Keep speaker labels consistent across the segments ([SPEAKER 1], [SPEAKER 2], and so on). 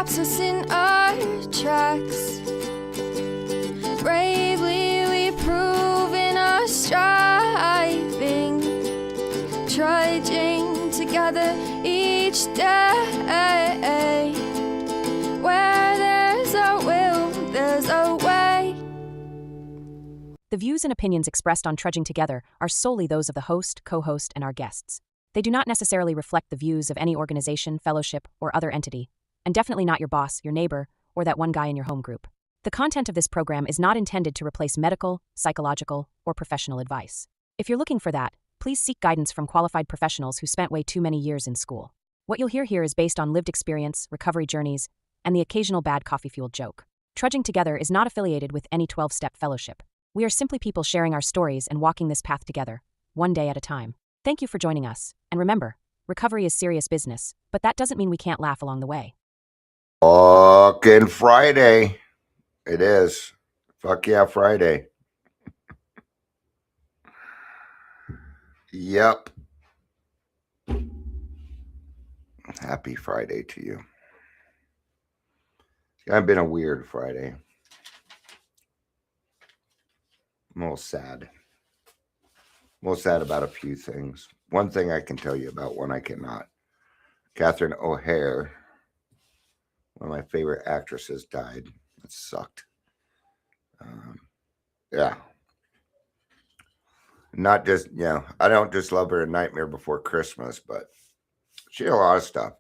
[SPEAKER 1] stops us in our tracks. Bravely we prove in our striving, trudging together each day. Where there's a will, there's a way.
[SPEAKER 2] The views and opinions expressed on Trudging Together are solely those of the host, co-host, and our guests. They do not necessarily reflect the views of any organization, fellowship, or other entity, and definitely not your boss, your neighbor, or that one guy in your home group. The content of this program is not intended to replace medical, psychological, or professional advice. If you're looking for that, please seek guidance from qualified professionals who spent way too many years in school. What you'll hear here is based on lived experience, recovery journeys, and the occasional bad coffee-fueled joke. Trudging Together is not affiliated with any 12-step fellowship. We are simply people sharing our stories and walking this path together, one day at a time. Thank you for joining us, and remember, recovery is serious business, but that doesn't mean we can't laugh along the way.
[SPEAKER 3] Fucking Friday. It is. Fuck yeah, Friday. Yep. Happy Friday to you. It's kind of been a weird Friday. I'm a little sad. I'm a little sad about a few things. One thing I can tell you about, one I cannot. Catherine O'Hare, one of my favorite actresses, died. It sucked. Yeah. Not just, I don't just love her in Nightmare Before Christmas, but she did a lot of stuff.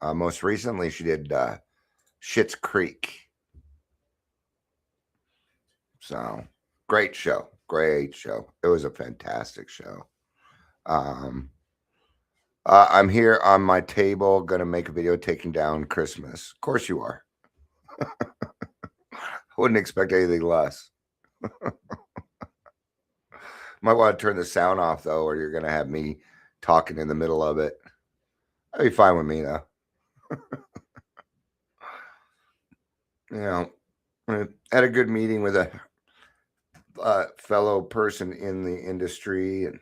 [SPEAKER 3] Most recently, she did Schitt's Creek. So, great show. Great show. It was a fantastic show. I'm here on my table, going to make a video taking down Christmas. Of course you are. I wouldn't expect anything less. Might want to turn the sound off, though, or you're going to have me talking in the middle of it. That'd be fine with me, though. I had a good meeting with a fellow person in the industry and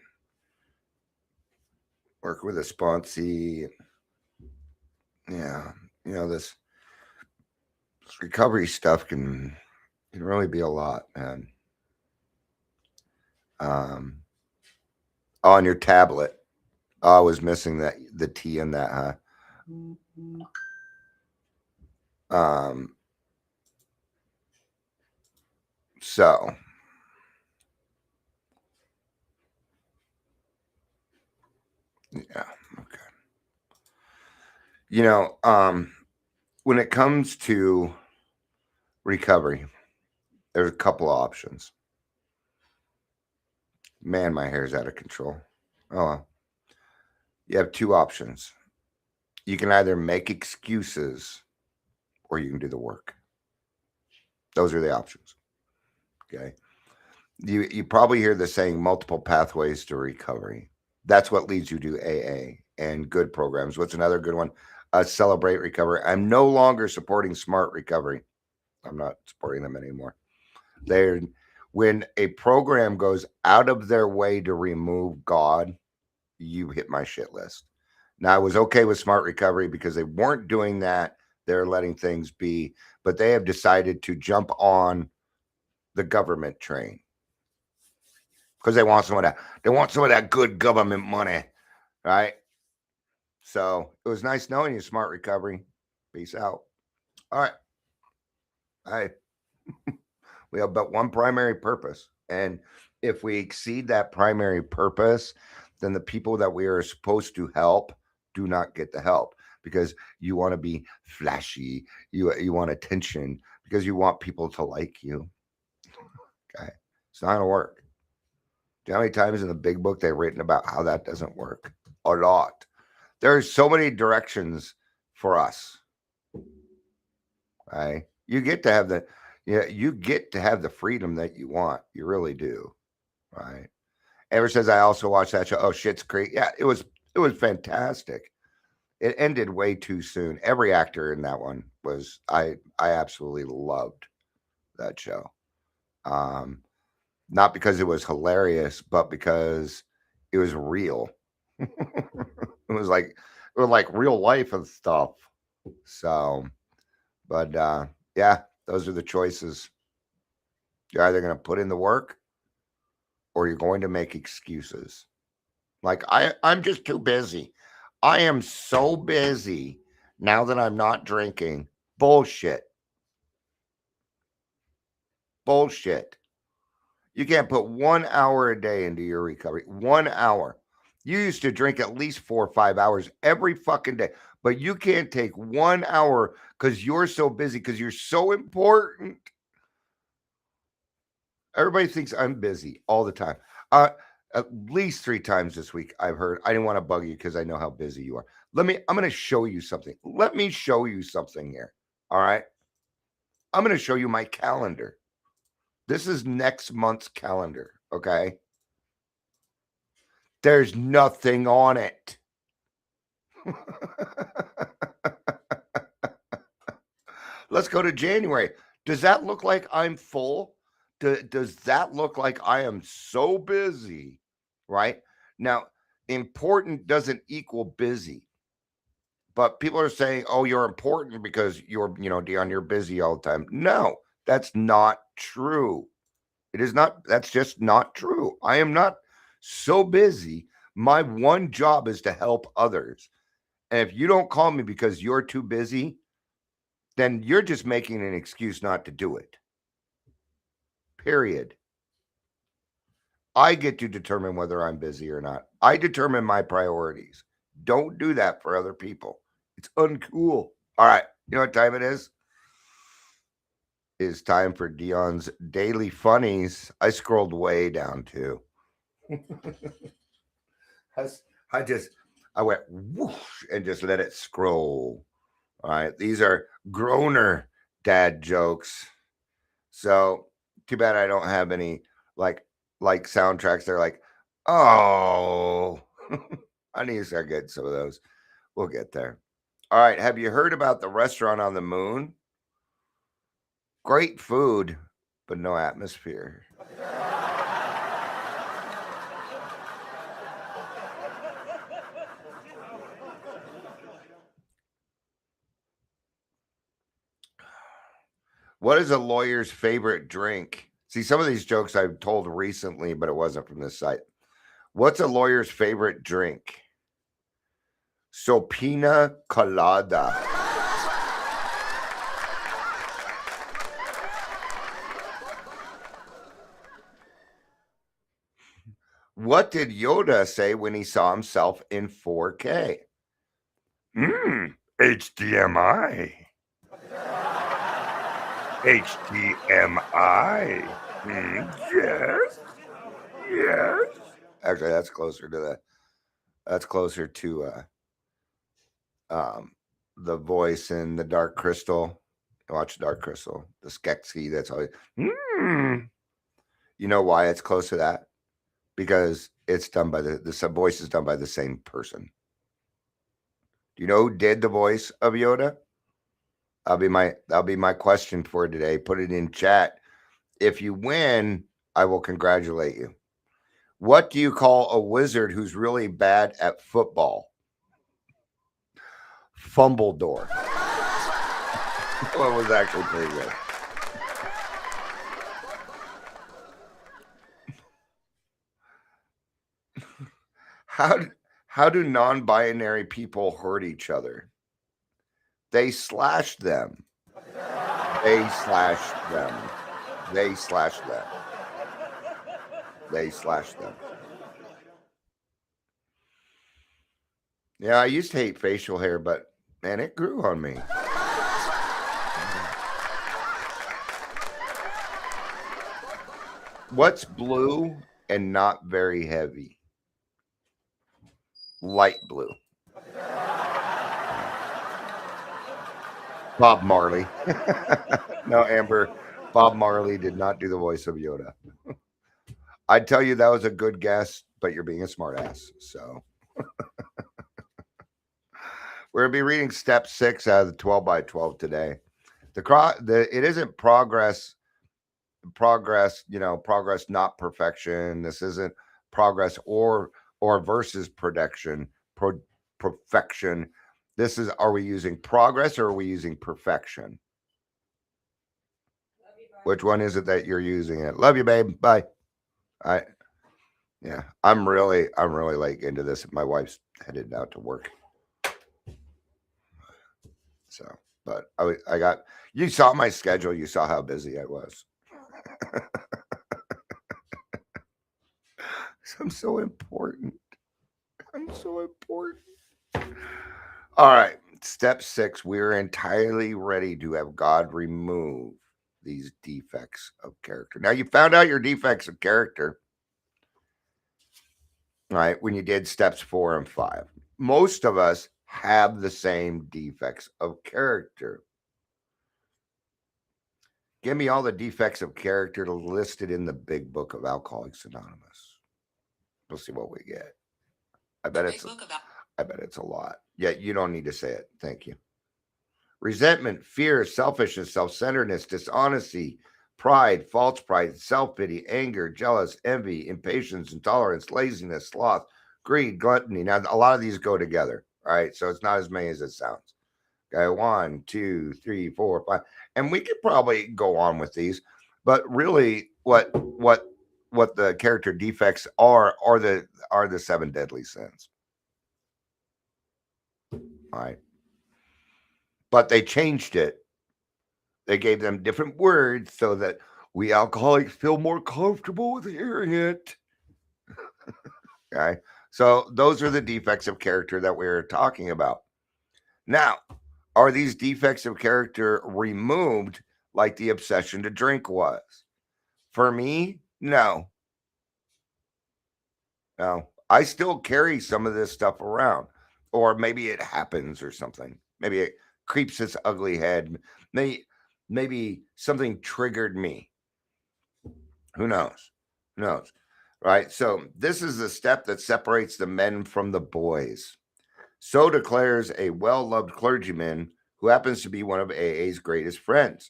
[SPEAKER 3] work with a sponsee. This recovery stuff can really be a lot, man. On your tablet. I was missing the T in that, huh? So yeah, okay. When it comes to recovery, there's a couple of options. Man, my hair's out of control. Oh, well. You have two options. You can either make excuses or you can do the work. Those are the options. Okay. You probably hear the saying multiple pathways to recovery. That's what leads you to AA and good programs. What's another good one? Celebrate Recovery. I'm no longer supporting Smart Recovery. I'm not supporting them anymore. When a program goes out of their way to remove God, you hit my shit list. Now, I was okay with Smart Recovery because they weren't doing that. They're letting things be, but they have decided to jump on the government train because they want some of that good government money, right? So it was nice knowing you, Smart Recovery. Peace out. All right. We have but one primary purpose. And if we exceed that primary purpose, then the people that we are supposed to help do not get the help because you want to be flashy. You want attention because you want people to like you. Okay. It's not going to work. Do you know how many times in the big book they've written about how that doesn't work? A lot. There's so many directions for us. Right? You get to have the freedom that you want. You really do. Right? Ever since I also watched that show, Schitt's Creek. Yeah, it was fantastic. It ended way too soon. Every actor in that one was I absolutely loved that show. Not because it was hilarious, but because it was real. It was like real life and stuff. So But yeah, those are the choices. You're either going to put in the work or you're going to make excuses. Like, I'm just too busy. I am so busy now that I'm not drinking. Bullshit. Bullshit. You can't put 1 hour a day into your recovery. 1 hour. You used to drink at least 4 or 5 hours every fucking day, but you can't take 1 hour because you're so busy, because you're so important. Everybody thinks I'm busy all the time. At least 3 times this week, I've heard. I didn't want to bug you because I know how busy you are. I'm going to show you something. Let me show you something here. All right. I'm going to show you my calendar. This is next month's calendar. Okay. There's nothing on it. Let's go to January. Does that look like I'm full? Does that look like I am so busy? Right? Now, important doesn't equal busy. But people are saying, oh, you're important because you're, Dion, you're busy all the time. No, that's not true. It is not. That's just not true. I am not so busy. My one job is to help others. And if you don't call me because you're too busy, then you're just making an excuse not to do it. Period. I get to determine whether I'm busy or not. I determine my priorities. Don't do that for other people. It's uncool. All right. You know what time it is? It's time for Dion's Daily Funnies. I scrolled way down too. I went whoosh and just let it scroll. All right. These are groaner dad jokes. So too bad I don't have any like soundtracks. They're like, oh, I need to start getting some of those. We'll get there. All right. Have you heard about the restaurant on the moon? Great food, but no atmosphere. What is a lawyer's favorite drink? See, some of these jokes I've told recently, but it wasn't from this site. What's a lawyer's favorite drink? Sopina colada. What did Yoda say when he saw himself in 4K? HDMI. HDMI. Yes. Yes. Actually, that's closer to the voice in the Dark Crystal. Watch Dark Crystal. The Skeksis. That's always. You know why it's close to that? Because it's done by the voice is done by the same person. Do you know who did the voice of Yoda? That'll be my question for today. Put it in chat. If you win, I will congratulate you. What do you call a wizard who's really bad at football? Fumbledore. That was actually pretty good. How do non-binary people hurt each other? They slash them. They slash them. They slash them. They slash them. Yeah, I used to hate facial hair, but man, it grew on me. What's blue and not very heavy? Light blue. Bob Marley. No, Amber. Bob Marley did not do the voice of Yoda. I'd tell you that was a good guess, but you're being a smartass. So we're going to be reading step 6 out of the 12 by 12 today. It isn't progress, progress, not perfection. This isn't progress or versus perfection. This is, are we using progress or are we using perfection? Which one is it that you're using it? Love you, babe. Bye. Yeah, I'm really like into this. My wife's headed out to work. So, but you saw my schedule. You saw how busy I was. I'm so important. I'm so important. All right. Step 6. We're entirely ready to have God remove these defects of character. Now, you found out your defects of character, right, when you did steps 4 and 5. Most of us have the same defects of character. Give me all the defects of character listed in the big book of Alcoholics Anonymous. We'll see what we get. I bet it's a lot. Yeah, you don't need to say it. Thank you. Resentment, fear, selfishness, self-centeredness, dishonesty, pride, false pride, self-pity, anger, jealous, envy, impatience, intolerance, laziness, sloth, greed, gluttony. Now, a lot of these go together, all right? So it's not as many as it sounds. Okay, 1, 2, 3, 4, 5. And we could probably go on with these, but really what the character defects are the 7 deadly sins. All right. But they changed it. They gave them different words so that we alcoholics feel more comfortable with hearing it. Okay. So those are the defects of character that we're talking about. Now, are these defects of character removed like the obsession to drink was? For me, no. No. I still carry some of this stuff around. Or maybe it happens or something. Maybe it creeps its ugly head. Maybe something triggered me. Who knows? Who knows? Right? So this is the step that separates the men from the boys. So declares a well-loved clergyman who happens to be one of AA's greatest friends.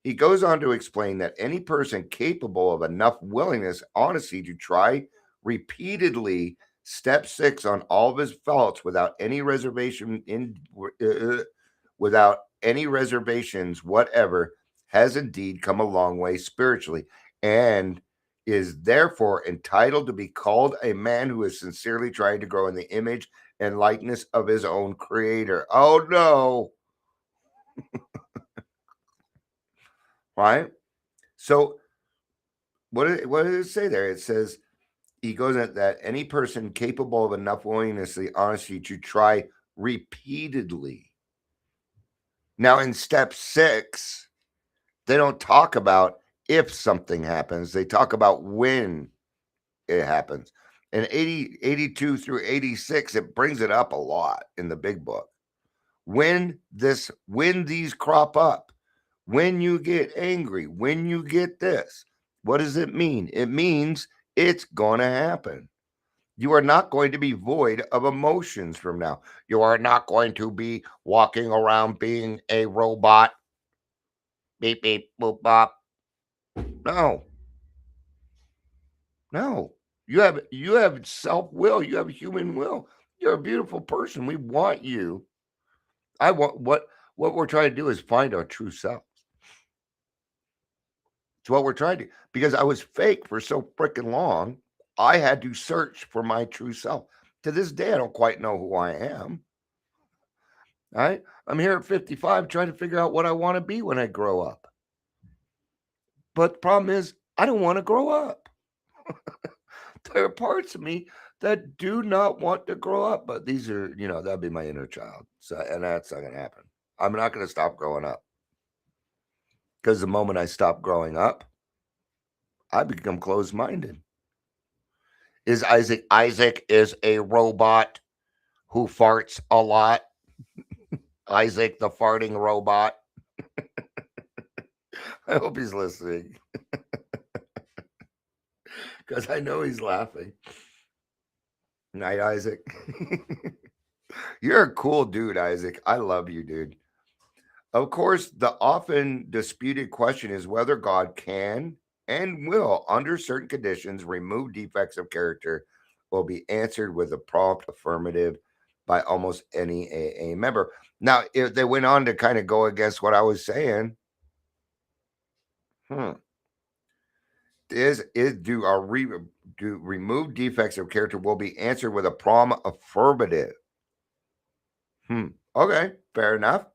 [SPEAKER 3] He goes on to explain that any person capable of enough willingness, honesty to try repeatedly step 6 on all of his faults without any reservation without any reservations whatever has indeed come a long way spiritually and is therefore entitled to be called a man who is sincerely trying to grow in the image and likeness of his own creator. Oh no. Right? So what does it say there? It says he goes at that any person capable of enough willingness, honesty to try repeatedly. Now in step 6, they don't talk about if something happens. They talk about when it happens. And 82 through 86, it brings it up a lot in the big book. When these crop up, when you get angry, when you get this, what does it mean? It means it's going to happen. You are not going to be void of emotions from now. You are not going to be walking around being a robot. Beep, beep, boop, bop. No. No. You have self-will. You have human will. You're a beautiful person. We want you. I want what we're trying to do is find our true self. It's what we're trying to, because I was fake for so freaking long. I had to search for my true self. To this day, I don't quite know who I am. All right. I'm here at 55 trying to figure out what I want to be when I grow up. But the problem is, I don't want to grow up. There are parts of me that do not want to grow up, but these are, that'd be my inner child. So, and that's not going to happen. I'm not going to stop growing up. Because the moment I stop growing up, I become closed-minded. Is Isaac is a robot who farts a lot. Isaac, the farting robot. I hope he's listening. Because I know he's laughing. Night, Isaac. You're a cool dude, Isaac. I love you, dude. Of course, the often disputed question is whether God can and will, under certain conditions, remove defects of character will be answered with a prompt affirmative by almost any AA member. Now, if they went on to kind of go against what I was saying, Do remove defects of character will be answered with a prom affirmative. Okay, fair enough.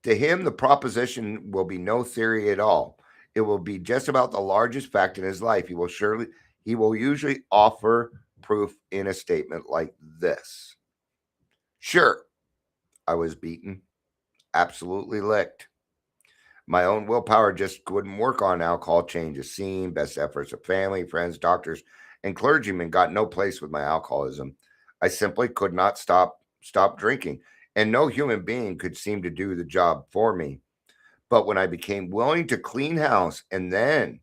[SPEAKER 3] To him, the proposition will be no theory at all. It will be just about the largest fact in his life. He will usually offer proof in a statement like this. Sure, I was beaten, absolutely licked. My own willpower just wouldn't work on alcohol. Change of scene, best efforts of family, friends, doctors, and clergymen got no place with my alcoholism. I simply could not stop drinking, and no human being could seem to do the job for me. But when I became willing to clean house and then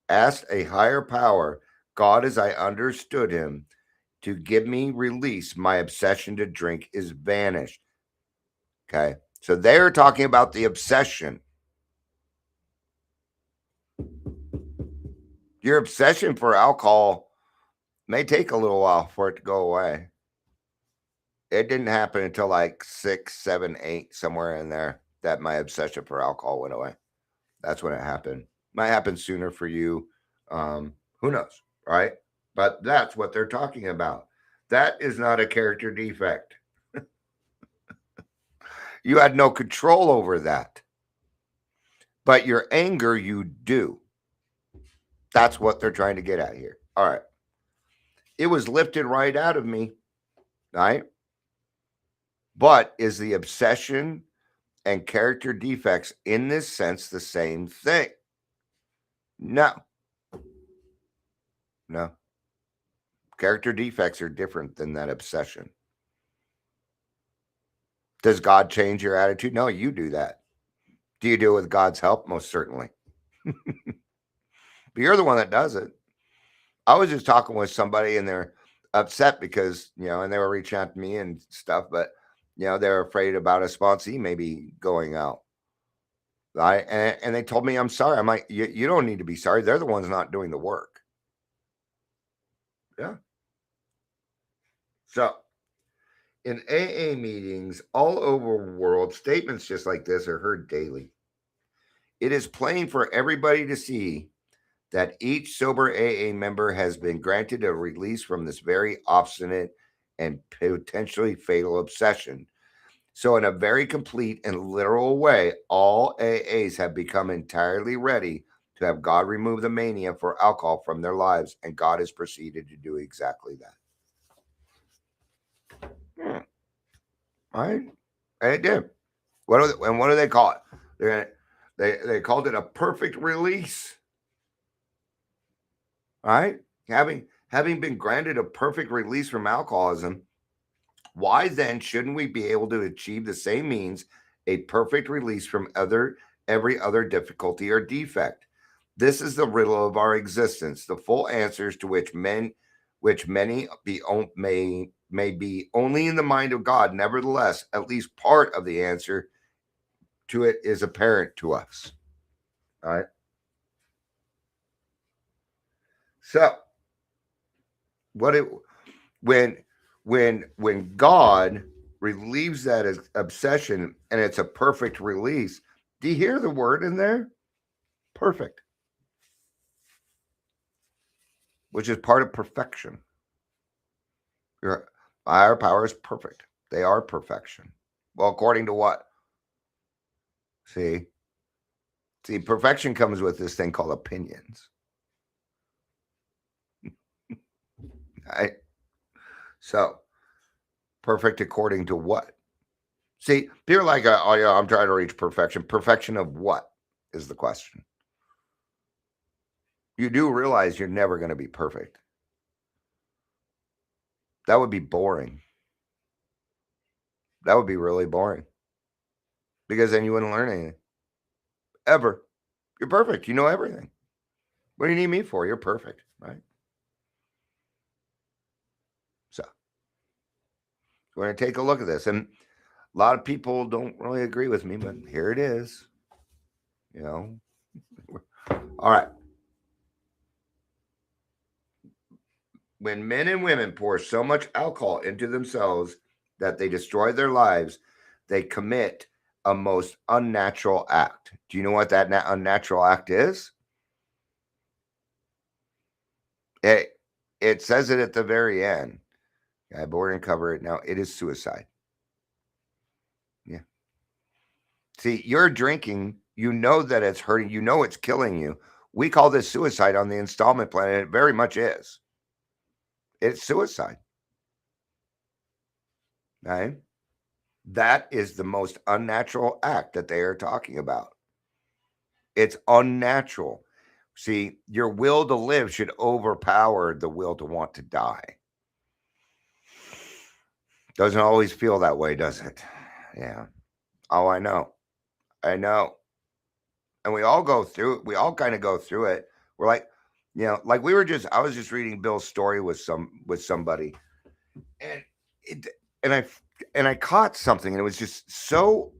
[SPEAKER 3] asked a higher power, God as I understood him, to give me release, my obsession to drink is vanished. Okay. So they're talking about the obsession. Your obsession for alcohol may take a little while for it to go away. It didn't happen until like 6, 7, 8, somewhere in there that my obsession for alcohol went away. That's when it happened. Might happen sooner for you. Who knows, right? But that's what they're talking about. That is not a character defect. You had no control over that. But your anger, you do. That's what they're trying to get at here. All right. It was lifted right out of me, right? But is the obsession and character defects in this sense the same thing? No. No. Character defects are different than that obsession. Does God change your attitude? No, you do that. Do you do it with God's help? Most certainly. But you're the one that does it. I was just talking with somebody and they're upset because, and they were reaching out to me and stuff, but, they're afraid about a sponsee maybe going out. Right. And they told me, I'm sorry. I'm like, you don't need to be sorry. They're the ones not doing the work. Yeah. So in AA meetings all over the world, statements just like this are heard daily. It is plain for everybody to see that each sober AA member has been granted a release from this very obstinate and potentially fatal obsession. So, in a very complete and literal way, all AAs have become entirely ready to have God remove the mania for alcohol from their lives, and God has proceeded to do exactly that. All right, and it did. What do they call it? They called it a perfect release. All right, having been granted a perfect release from alcoholism, why then shouldn't we be able to achieve the same means a perfect release from every other difficulty or defect? This is the riddle of our existence, the full answers to which many may be only in the mind of God. Nevertheless, at least part of the answer to it is apparent to us. All right. So when God relieves that as obsession and it's a perfect release, do you hear the word in there? Perfect. Which is part of perfection. Your higher power is perfect. They are perfection. Well, according to what? See, perfection comes with this thing called opinions. Right? So, perfect according to what? See, people are like, oh yeah, I'm trying to reach perfection. Perfection of what is the question? You do realize you're never going to be perfect. That would be boring. That would be really boring. Because then you wouldn't learn anything. Ever. You're perfect. You know everything. What do you need me for? You're perfect, right? So, we're going to take a look at this. And a lot of people don't really agree with me, but here it is. All right. When men and women pour so much alcohol into themselves that they destroy their lives, they commit a most unnatural act. Do you know what that unnatural act is? It says it at the very end. Okay, but we're going to cover it now. It is suicide. Yeah. See, you're drinking. You know that it's hurting. You know it's killing you. We call this suicide on the installment plan, and it very much is. It's suicide. Right? That is the most unnatural act that they are talking about. It's unnatural. See, your will to live should overpower the will to want to die. Doesn't always feel that way, does it? Yeah. Oh, I know. I know. And we all go through it. We all kind of go through it. We're like, like I was just reading Bill's story with somebody, and I caught something, and it was just so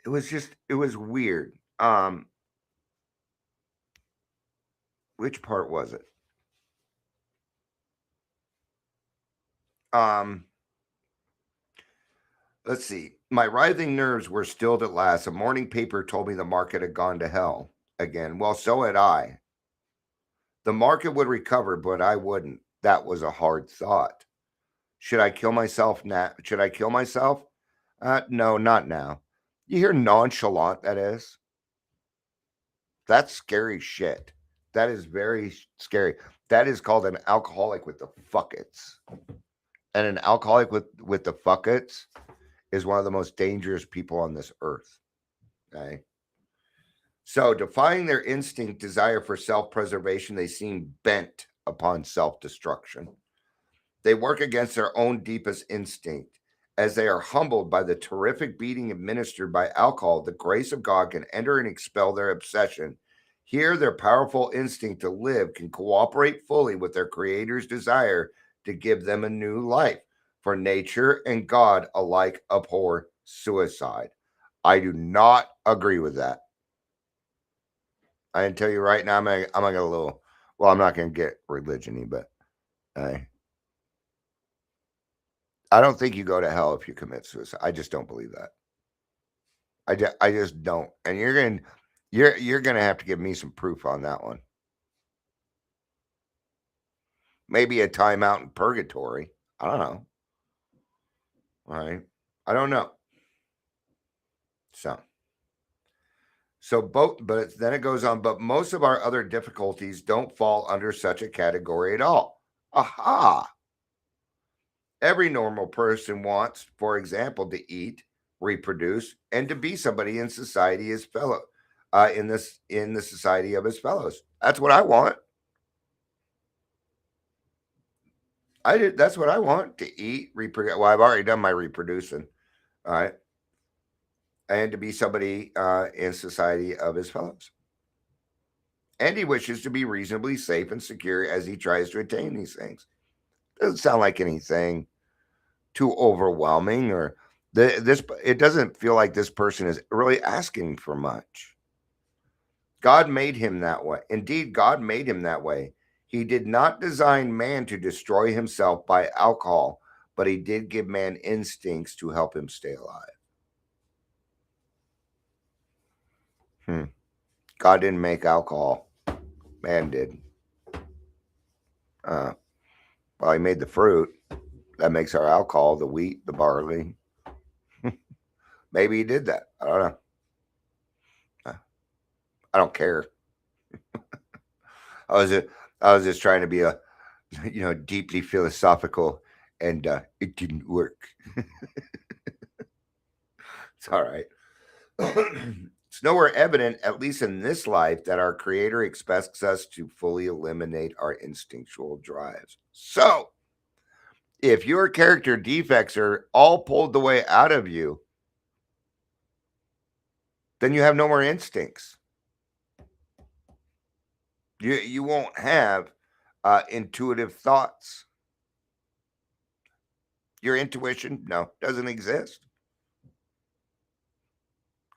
[SPEAKER 3] it was weird. Which part was it? Let's see. My writhing nerves were stilled at last. A morning paper told me the market had gone to hell again. Well, so had I. The market would recover, but I wouldn't. That was a hard thought. Should I kill myself now? Should I kill myself? No, not now. You hear nonchalant that is? That's scary shit. That is very scary. That is called an alcoholic with the fuckets. And an alcoholic with the fuckets is one of the most dangerous people on this earth. Okay. So, defying their instinct desire for self-preservation, they seem bent upon self-destruction. They work against their own deepest instinct. As they are humbled by the terrific beating administered by alcohol, the grace of God can enter and expel their obsession. Here, their powerful instinct to live can cooperate fully with their Creator's desire to give them a new life. For nature and God alike abhor suicide. I do not agree with that. I can tell you right now, I'm gonna get a little. Well, I'm not gonna get religion-y, but I don't think you go to hell if you commit suicide. I just don't believe that. I just don't. And you're gonna have to give me some proof on that one. Maybe a timeout in purgatory. I don't know. All right. I don't know. But then it goes on, but most of our other difficulties don't fall under such a category at all. Aha. Every normal person wants, for example, to eat, reproduce, and to be somebody in society as fellow, in the society of his fellows. That's what I want. That's what I want, to eat, reproduce. Well, I've already done my reproducing. All right. And to be somebody in society of his fellows. And he wishes to be reasonably safe and secure as he tries to attain these things. Doesn't sound like anything too overwhelming, or it doesn't feel like this person is really asking for much. God made him that way. Indeed, God made him that way. He did not design man to destroy himself by alcohol, but he did give man instincts to help him stay alive. God didn't make alcohol. Man did. Well, he made the fruit. That makes our alcohol, the wheat, the barley. Maybe he did that. I don't know. I don't care. I was just trying to be a, deeply philosophical, and it didn't work. It's all right. It's nowhere evident, at least in this life, that our Creator expects us to fully eliminate our instinctual drives. So, if your character defects are all pulled the way out of you, then you have no more instincts. You won't have intuitive thoughts. Your intuition, no, doesn't exist.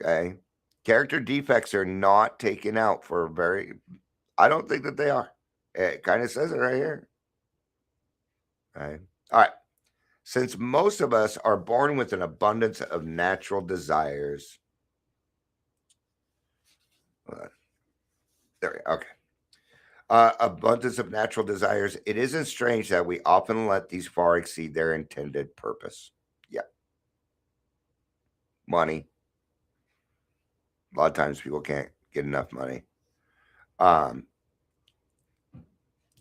[SPEAKER 3] Okay. Character defects are not taken out for I don't think that they are. It kind of says it right here. All right. Since most of us are born with an abundance of natural desires. There, okay. Abundance of natural desires, it isn't strange that we often let these far exceed their intended purpose. Yeah. Money. A lot of times people can't get enough money.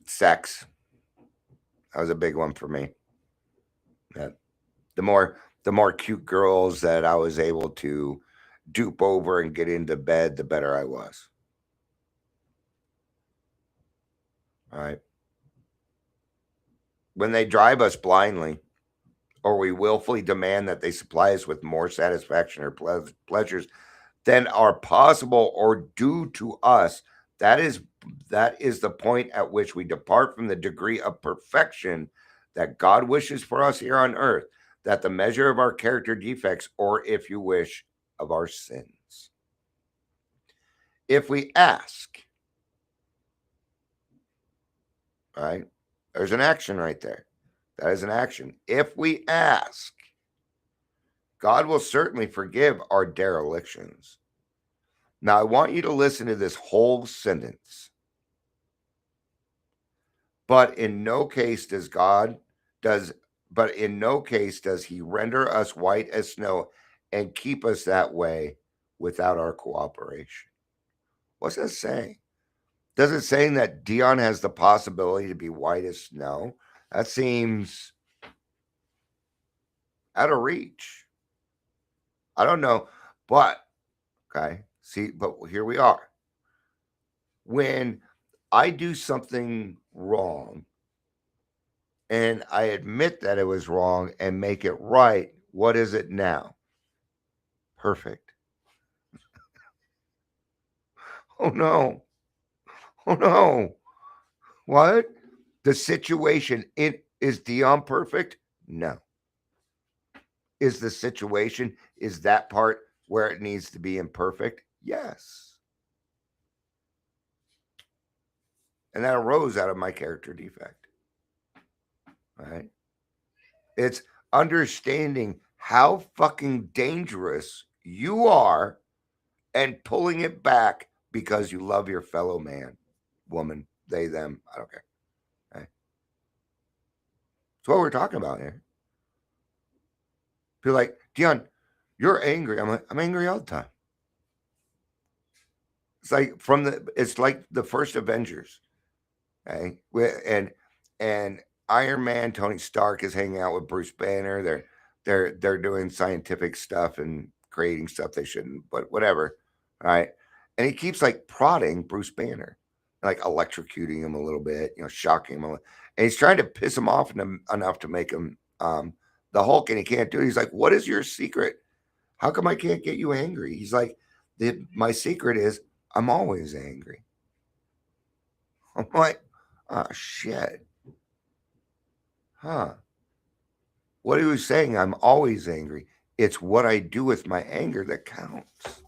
[SPEAKER 3] Sex. That was a big one for me. Yeah. The more cute girls that I was able to dupe over and get into bed, the better I was. All right. When they drive us blindly, or we willfully demand that they supply us with more satisfaction or pleasures than are possible or due to us, that is the point at which we depart from the degree of perfection that God wishes for us here on earth, that the measure of our character defects, or if you wish, of our sins. If we ask, right, there's an action right there. That is an action. If we ask, God will certainly forgive our derelictions. Now, I want you to listen to this whole sentence. But in no case does he render us white as snow and keep us that way without our cooperation. What's that saying? Does it saying that Dion has the possibility to be white as snow? That seems out of reach. I don't know, but okay. See, but here we are. When I do something wrong and I admit that it was wrong and make it right, what is it now? Perfect. Oh no. Oh no. What? The situation, is Dion perfect? No. Is the situation, is that part where it needs to be imperfect? Yes. And that arose out of my character defect. Right? It's understanding how fucking dangerous you are and pulling it back because you love your fellow man, woman, they, them. I don't care. Okay? That's what we're talking about here. People like, Dion, you're angry. I'm like, I'm angry all the time. It's like the first Avengers. Okay? And Iron Man, Tony Stark is hanging out with Bruce Banner. They're doing scientific stuff and creating stuff they shouldn't, but whatever. All right. And he keeps like prodding Bruce Banner, like electrocuting him a little bit, shocking him a little. And he's trying to piss him off enough to make him the Hulk, and he can't do it. He's like, what is your secret? How come I can't get you angry? He's like, my secret is I'm always angry. I'm like, oh, shit. Huh. What he was saying, I'm always angry. It's what I do with my anger that counts.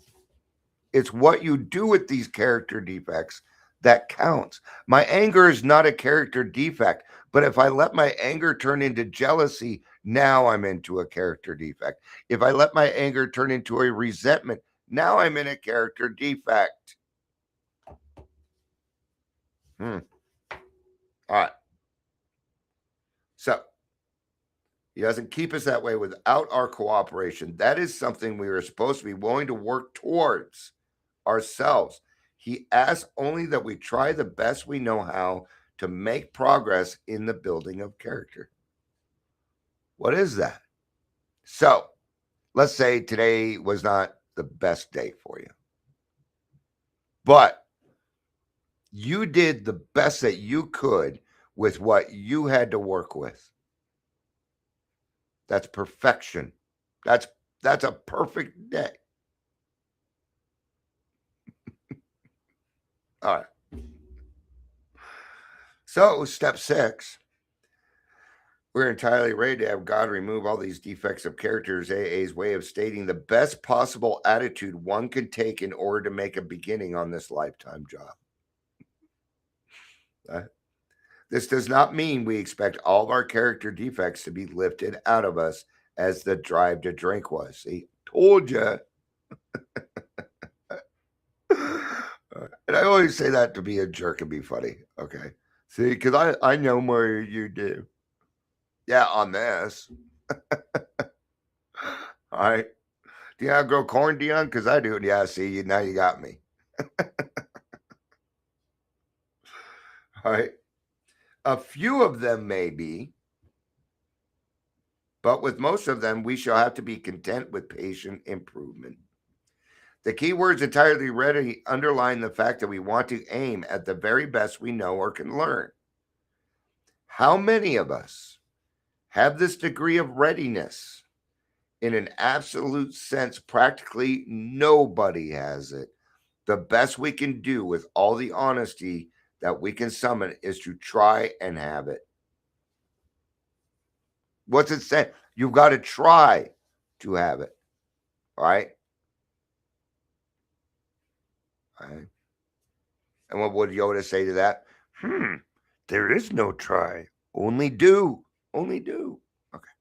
[SPEAKER 3] It's what you do with these character defects that counts. My anger is not a character defect, but if I let my anger turn into jealousy, now I'm into a character defect. If I let my anger turn into a resentment, now I'm in a character defect. All right. So he doesn't keep us that way without our cooperation. That is something we are supposed to be willing to work towards ourselves. He asks only that we try the best we know how to make progress in the building of character. What is that? So let's say today was not the best day for you, but you did the best that you could with what you had to work with. That's perfection. That's a perfect day. All right. So step 6, we're entirely ready to have God remove all these defects of characters. AA's way of stating the best possible attitude one can take in order to make a beginning on this lifetime job. This does not mean we expect all of our character defects to be lifted out of us as the drive to drink was. See, told you. And I always say that to be a jerk and be funny. Okay. See, because I know more than you do. Yeah, on this. All right. Do you know how to grow corn, Dion? Because I do. Yeah, see, now you got me. All right. A few of them may be, but with most of them, we shall have to be content with patient improvement. The key words entirely ready underline the fact that we want to aim at the very best we know or can learn. How many of us have this degree of readiness? In an absolute sense, practically nobody has it. The best we can do with all the honesty that we can summon is to try and have it. What's it say? You've got to try to have it. All right? All right. And what would Yoda say to that? There is no try. Only do. Only do. Okay.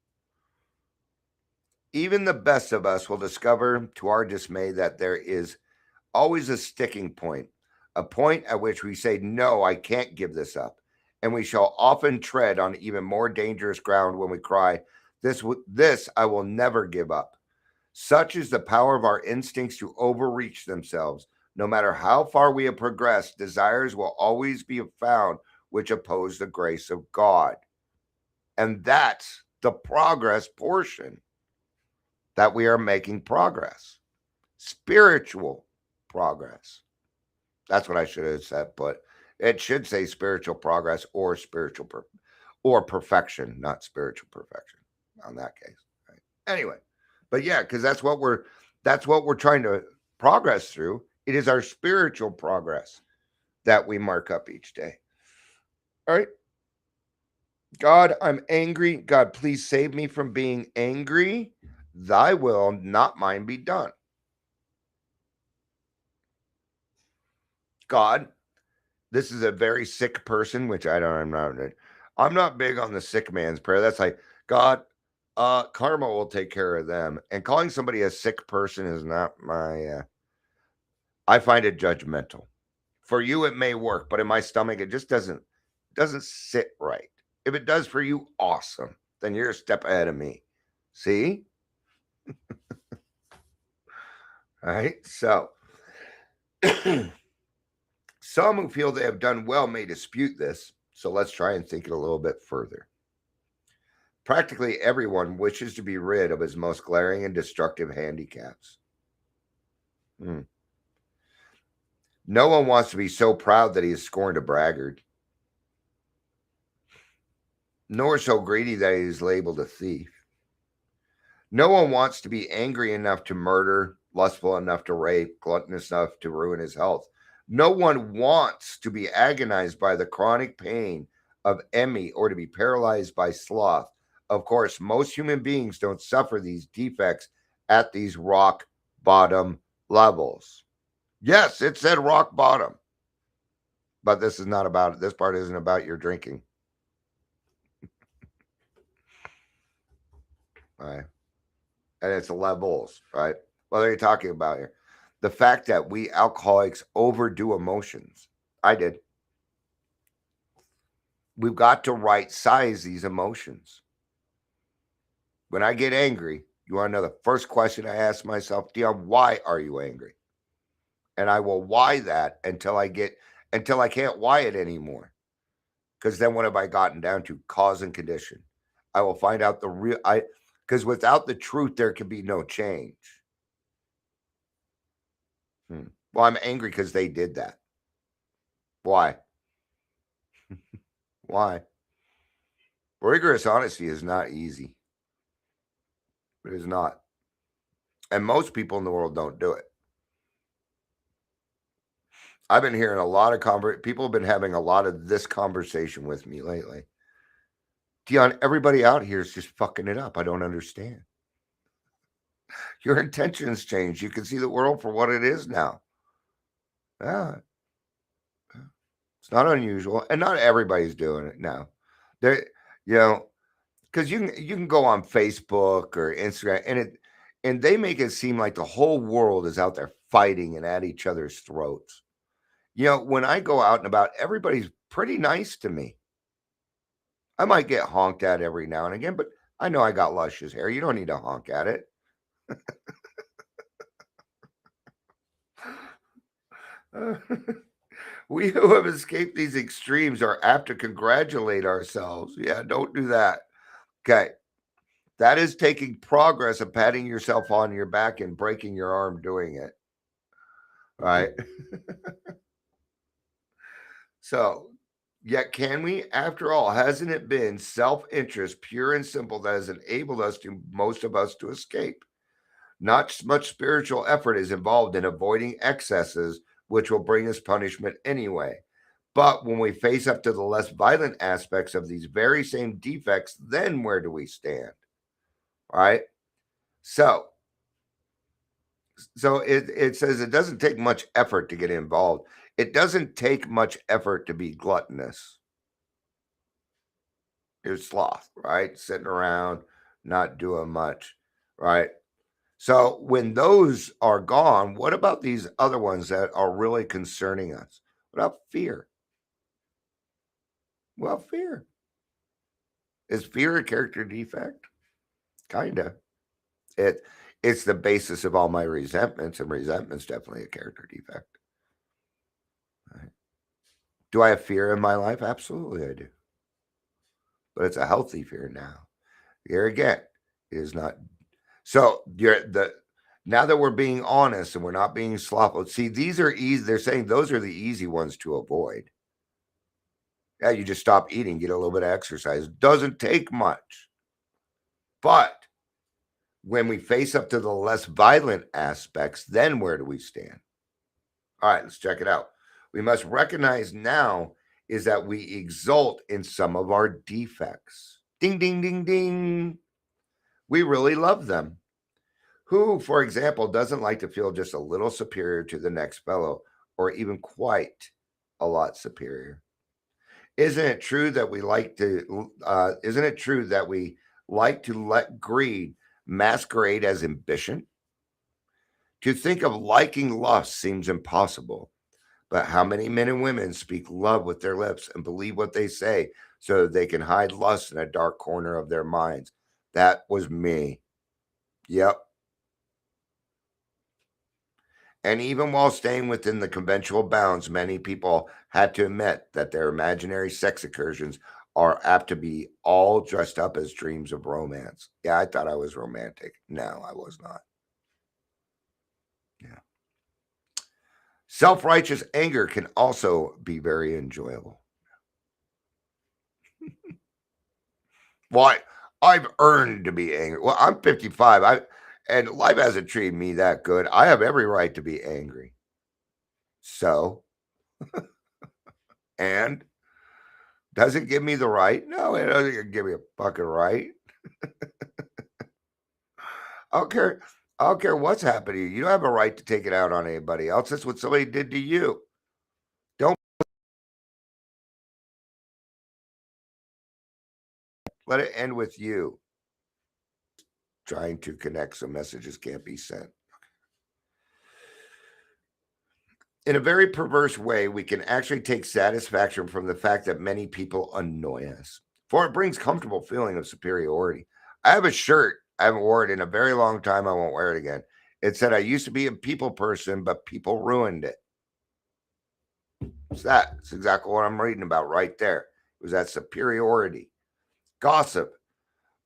[SPEAKER 3] Even the best of us will discover to our dismay that there is always a sticking point, a point at which we say, no, I can't give this up. And we shall often tread on even more dangerous ground when we cry, this I will never give up. Such is the power of our instincts to overreach themselves. No matter how far we have progressed, desires will always be found which oppose the grace of God. And that's the progress portion, that we are making progress, spiritual progress. That's what I should have said, but it should say spiritual progress or or perfection, not spiritual perfection on that case. Right? Anyway, but yeah, because that's what we're trying to progress through. It is our spiritual progress that we mark up each day. All right. God, I'm angry. God, please save me from being angry. Thy will, not mine, be done. God, this is a very sick person, which I'm not big on the sick man's prayer. That's like, God, karma will take care of them. And calling somebody a sick person is not my, I find it judgmental. For you, it may work, but in my stomach, it just doesn't sit right. If it does for you, awesome. Then you're a step ahead of me. See? All right. So, some who feel they have done well may dispute this. So let's try and think it a little bit further. Practically everyone wishes to be rid of his most glaring and destructive handicaps. No one wants to be so proud that he is scorned a braggart, nor so greedy that he is labeled a thief. No one wants to be angry enough to murder, lustful enough to rape, gluttonous enough to ruin his health. No one wants to be agonized by the chronic pain of ennui or to be paralyzed by sloth. Of course, most human beings don't suffer these defects at these rock bottom levels. Yes, it said rock bottom. But this is not about it. This part isn't about your drinking. All right. And it's levels, right? What are you talking about here? The fact that we alcoholics overdo emotions. I did. We've got to right size these emotions. When I get angry, you want to know the first question I ask myself, Dion, why are you angry? And I will why that until I can't why it anymore. Because then what have I gotten down to? Cause and condition. I will find out because without the truth, there can be no change. Well, I'm angry because they did that. Why? Why? Rigorous honesty is not easy. It is not. And most people in the world don't do it. I've been hearing a lot of people have been having a lot of this conversation with me lately. Dion, everybody out here is just fucking it up. I don't understand. Your intentions change. You can see the world for what it is now. Yeah. It's not unusual, and not everybody's doing it now. There, you know, because you can go on Facebook or Instagram, and they make it seem like the whole world is out there fighting and at each other's throats. When I go out and about, everybody's pretty nice to me. I might get honked at every now and again, but I know I got luscious hair. You don't need to honk at it. We who have escaped these extremes are apt to congratulate ourselves. Yeah, don't do that. Okay. That is taking progress and patting yourself on your back and breaking your arm doing it. Right. So, yet can we? After all, hasn't it been self-interest, pure and simple, that has enabled most of us to escape? Not much spiritual effort is involved in avoiding excesses, which will bring us punishment anyway. But when we face up to the less violent aspects of these very same defects, then where do we stand? All right. So, it says it doesn't take much effort to get involved. It doesn't take much effort to be gluttonous. You're sloth, right? Sitting around, not doing much, right? So when those are gone, what about these other ones that are really concerning us? What about fear? Well, fear. Is fear a character defect? Kinda. It's the basis of all my resentments, and resentment's definitely a character defect. Right? Do I have fear in my life? Absolutely, I do. But it's a healthy fear now. Here again, it is not. So now that we're being honest and we're not being slothful. See, these are easy. They're saying those are the easy ones to avoid. Yeah, you just stop eating, get a little bit of exercise. Doesn't take much. But when we face up to the less violent aspects, then where do we stand? All right, let's check it out. We must recognize now is that we exult in some of our defects. Ding, ding, ding, ding. We really love them. Who, for example, doesn't like to feel just a little superior to the next fellow, or even quite a lot superior? Isn't it true that we like to? Isn't it true that we like to let greed masquerade as ambition? To think of liking lust seems impossible, but how many men and women speak love with their lips and believe what they say so that they can hide lust in a dark corner of their minds? That was me. Yep. And even while staying within the conventional bounds, many people had to admit that their imaginary sex incursions are apt to be all dressed up as dreams of romance. Yeah, I thought I was romantic. No, I was not. Yeah. Self righteous anger can also be very enjoyable. Why? I've earned to be angry. Well, I'm 55. And life hasn't treated me that good. I have every right to be angry. So, and does it give me the right? No, it doesn't give me a fucking right. I don't care. I don't care what's happened to you. You don't have a right to take it out on anybody else. That's what somebody did to you. Don't let it end with you trying to connect so messages can't be sent. In a very perverse way, we can actually take satisfaction from the fact that many people annoy us, for it brings comfortable feeling of superiority. I have a shirt. I haven't worn it in a very long time. I won't wear it again. It said, I used to be a people person, but people ruined it. It's that. It's exactly what I'm reading about right there. It was that superiority. Gossip,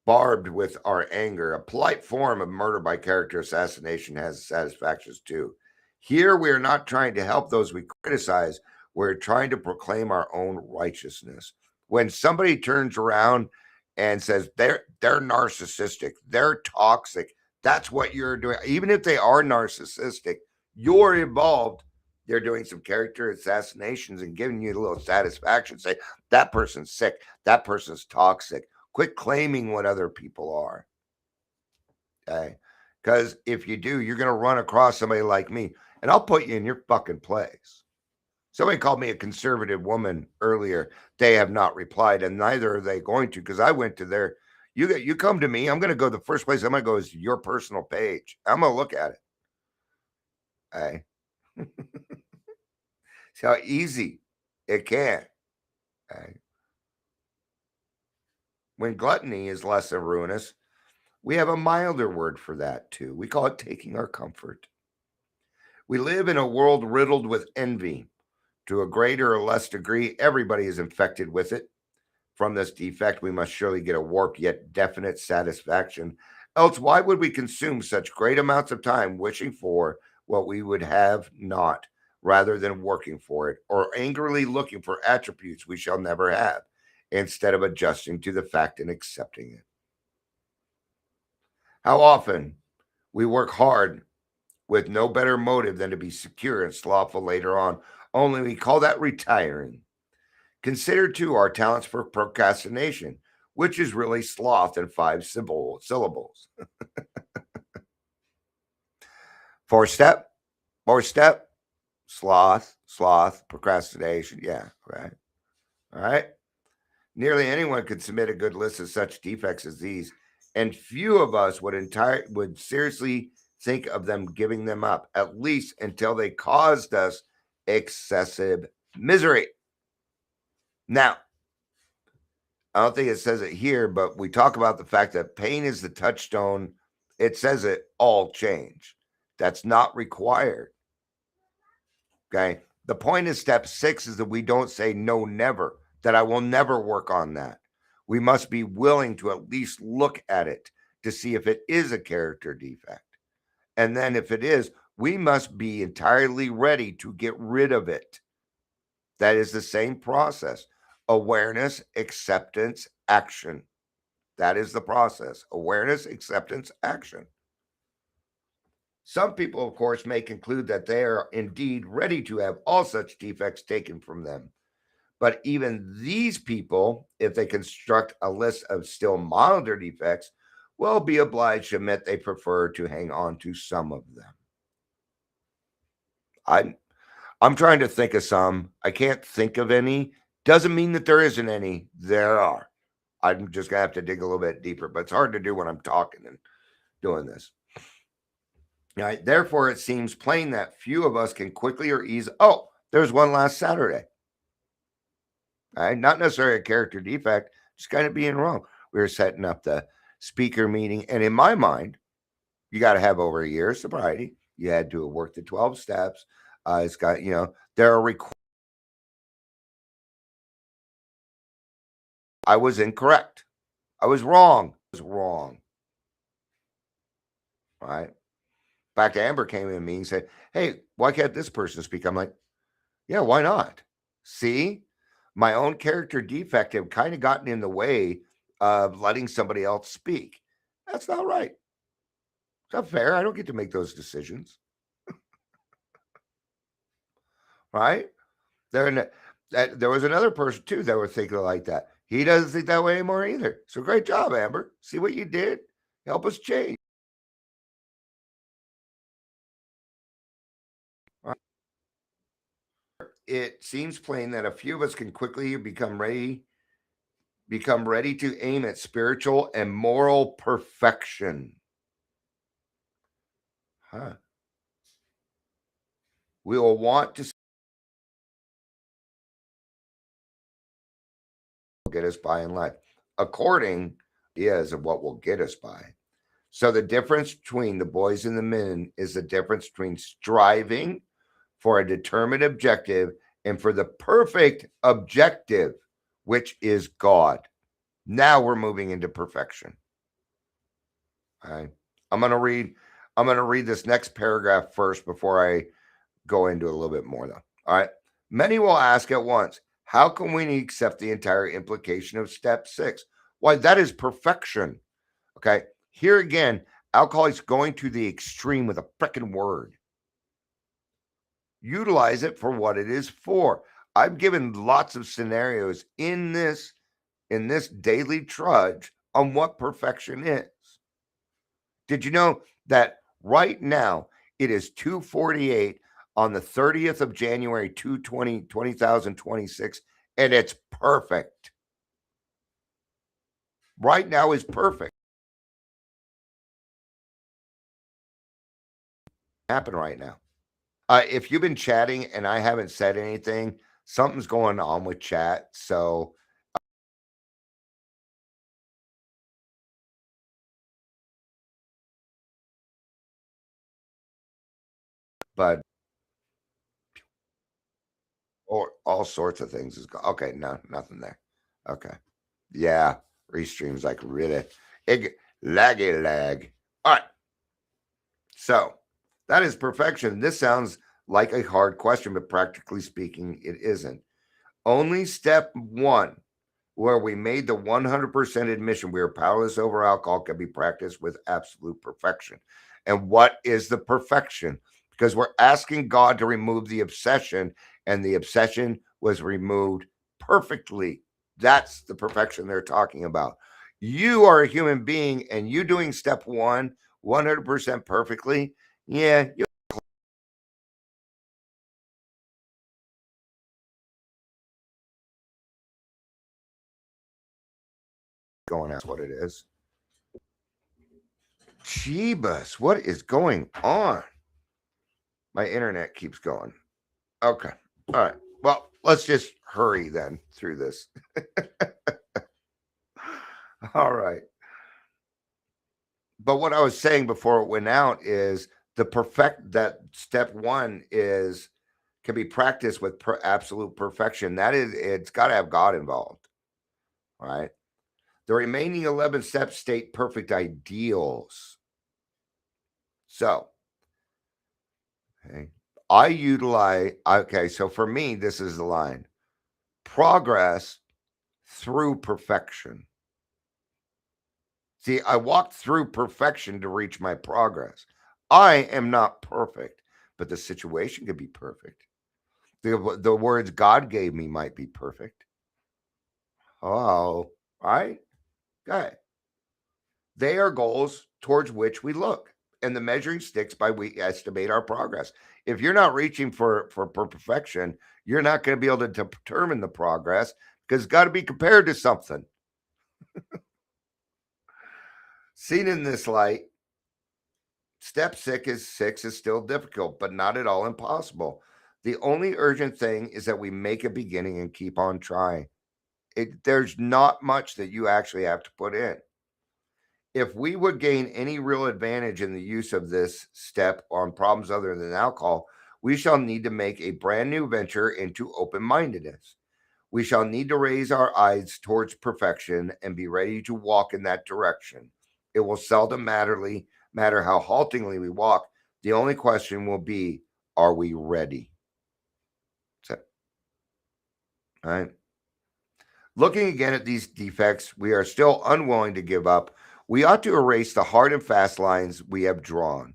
[SPEAKER 3] barbed with our anger, a polite form of murder by character assassination, has satisfactions too. Here, we are not trying to help those we criticize. We're trying to proclaim our own righteousness. When somebody turns around and says they're narcissistic, they're toxic, that's what you're doing. Even if they are narcissistic, you're involved. They're doing some character assassinations and giving you a little satisfaction. Say that person's sick, that person's toxic. Quit claiming what other people are. Okay. Because if you do, you're going to run across somebody like me and I'll put you in your fucking place. Somebody called me a conservative woman earlier. They have not replied, and neither are they going to, because I went to their. You come to me. I'm going to go. The first place I'm going to go is your personal page. I'm going to look at it. Okay. See how easy it can. Okay. When gluttony is less than ruinous, we have a milder word for that too. We call it taking our comfort. We live in a world riddled with envy. To a greater or less degree, everybody is infected with it. From this defect, we must surely get a warped yet definite satisfaction. Else, why would we consume such great amounts of time wishing for what we would have not, rather than working for it, or angrily looking for attributes we shall never have, instead of adjusting to the fact and accepting it? How often we work hard with no better motive than to be secure and slothful later on, only we call that retiring. Consider, too, our talents for procrastination, which is really sloth in five syllables. Four step, sloth, procrastination. Yeah, right. All right. Nearly anyone could submit a good list of such defects as these, and few of us would seriously think of them giving them up, at least until they caused us excessive misery. Now, I don't think it says it here, but we talk about the fact that pain is the touchstone. It says it all change. That's not required. Okay. The point of step 6 is that we don't say no, never, that I will never work on that. We must be willing to at least look at it to see if it is a character defect. And then if it is, we must be entirely ready to get rid of it. That is the same process. Awareness, acceptance, action. That is the process. Awareness, acceptance, action. Some people, of course, may conclude that they are indeed ready to have all such defects taken from them. But even these people, if they construct a list of still milder defects, will be obliged to admit they prefer to hang on to some of them. I'm trying to think of some. I can't think of any. Doesn't mean that there isn't any. There are. I'm just going to have to dig a little bit deeper, but it's hard to do when I'm talking and doing this. Right? Therefore, it seems plain that few of us can quickly or easily. Oh, there's one last Saturday. Right? Not necessarily a character defect, just kind of being wrong. We were setting up the speaker meeting, and in my mind, you got to have over a year of sobriety. You had to have worked the 12 steps. It's got, there are I was incorrect. I was wrong. I was wrong. Right? In fact, Amber came in to me and said, "Hey, why can't this person speak?" I'm like, "Yeah, why not?" See, my own character defect have kind of gotten in the way of letting somebody else speak. That's not right. It's not fair. I don't get to make those decisions. Right? There was another person too that was thinking like that. He doesn't think that way anymore either. So great job, Amber. See what you did? Help us change. It seems plain that a few of us can quickly become ready to aim at spiritual and moral perfection. We will want to get us by in life, according is of what will get us by. So the difference between the boys and the men is the difference between striving for a determined objective and for the perfect objective, which is God. Now we're moving into perfection. All right. I'm going to read this next paragraph first before I go into a little bit more though. All right. Many will ask at once, how can we accept the entire implication of step 6? Why, that is perfection. Okay. Here again, alcoholics going to the extreme with a freaking word. Utilize it for what it is for. I've given lots of scenarios in this daily trudge on what perfection is. Did you know that right now it is 2:48? on the 30th of January, 2026, and it's perfect. Right now is perfect. Happen right now. If you've been chatting and I haven't said anything, something's going on with chat. So, but or all sorts of things is okay. No, nothing there. Okay. Yeah. Restream's like really laggy lag. All right. So that is perfection. This sounds like a hard question, but practically speaking, it isn't. Only step one, where we made the 100% admission we are powerless over alcohol, can be practiced with absolute perfection. And what is the perfection? Because we're asking God to remove the obsession, and the obsession was removed perfectly. That's the perfection they're talking about. You are a human being, and you doing step one 100% perfectly. Yeah, you're going. That's what it is. Jeebus, what is going on? My internet keeps going. Okay. All right. Well, let's just hurry then through this. All right. But what I was saying before it went out is that step one is can be practiced with absolute perfection. That is, it's got to have God involved. All right. The remaining 11 steps state perfect ideals. So, okay, so for me, this is the line: progress through perfection. See, I walked through perfection to reach my progress. I am not perfect, but the situation could be perfect. The words God gave me might be perfect. Oh, right? Okay. They are goals towards which we look, and the measuring sticks by we estimate our progress. If you're not reaching for perfection, you're not going to be able to determine the progress because it's got to be compared to something. Seen in this light, step six is still difficult, but not at all impossible. The only urgent thing is that we make a beginning and keep on trying. There's not much that you actually have to put in. If we would gain any real advantage in the use of this step on problems other than alcohol, we shall need to make a brand new venture into open mindedness. We shall need to raise our eyes towards perfection and be ready to walk in that direction. It will seldom matter how haltingly we walk. The only question will be, are we ready? So, all right. Looking again at these defects, we are still unwilling to give up. We ought to erase the hard and fast lines we have drawn.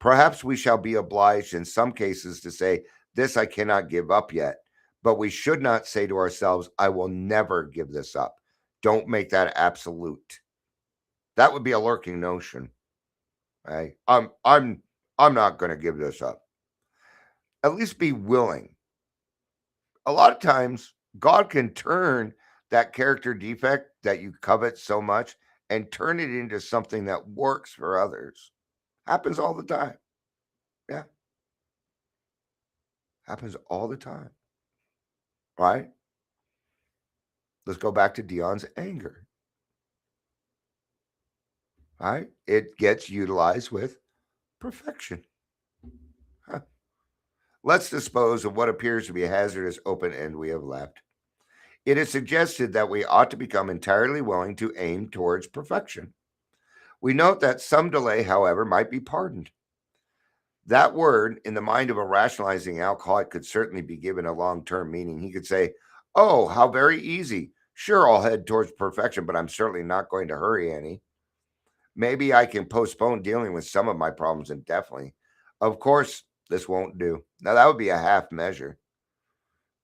[SPEAKER 3] Perhaps we shall be obliged in some cases to say, this I cannot give up yet. But we should not say to ourselves, I will never give this up. Don't make that absolute. That would be a lurking notion. Right? I'm not going to give this up. At least be willing. A lot of times, God can turn that character defect that you covet so much and turn it into something that works for others. Happens all the time. Yeah. Happens all the time. Right? Let's go back to Dion's anger. Right? It gets utilized with perfection. Huh. Let's dispose of what appears to be a hazardous open end we have left. It is suggested that we ought to become entirely willing to aim towards perfection. We note that some delay, however, might be pardoned. That word, in the mind of a rationalizing alcoholic, could certainly be given a long term meaning. He could say, oh, how very easy. Sure, I'll head towards perfection, but I'm certainly not going to hurry any. Maybe I can postpone dealing with some of my problems indefinitely. Of course, this won't do. Now, that would be a half measure.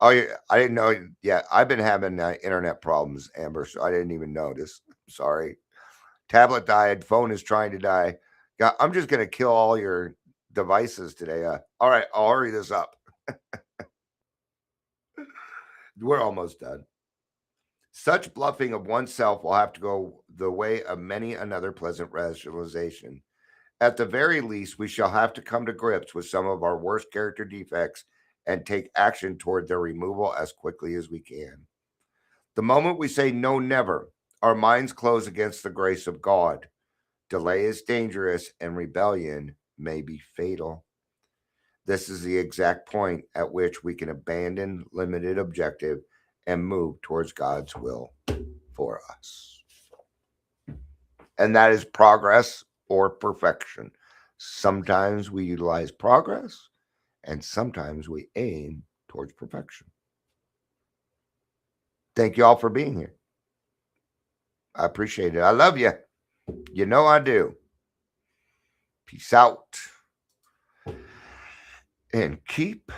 [SPEAKER 3] Oh, yeah, I didn't know. Yeah, I've been having internet problems, Amber, so I didn't even notice. Sorry. Tablet died. Phone is trying to die. I'm just going to kill all your devices today. All right, I'll hurry this up. We're almost done. Such bluffing of oneself will have to go the way of many another pleasant rationalization. At the very least, we shall have to come to grips with some of our worst character defects and take action toward their removal as quickly as we can. The moment we say no, never, our minds close against the grace of God. Delay is dangerous and rebellion may be fatal. This is the exact point at which we can abandon limited objective and move towards God's will for us. And that is progress or perfection. Sometimes we utilize progress and sometimes we aim towards perfection. Thank you all for being here. I appreciate it. I love you. You know I do. Peace out. And keep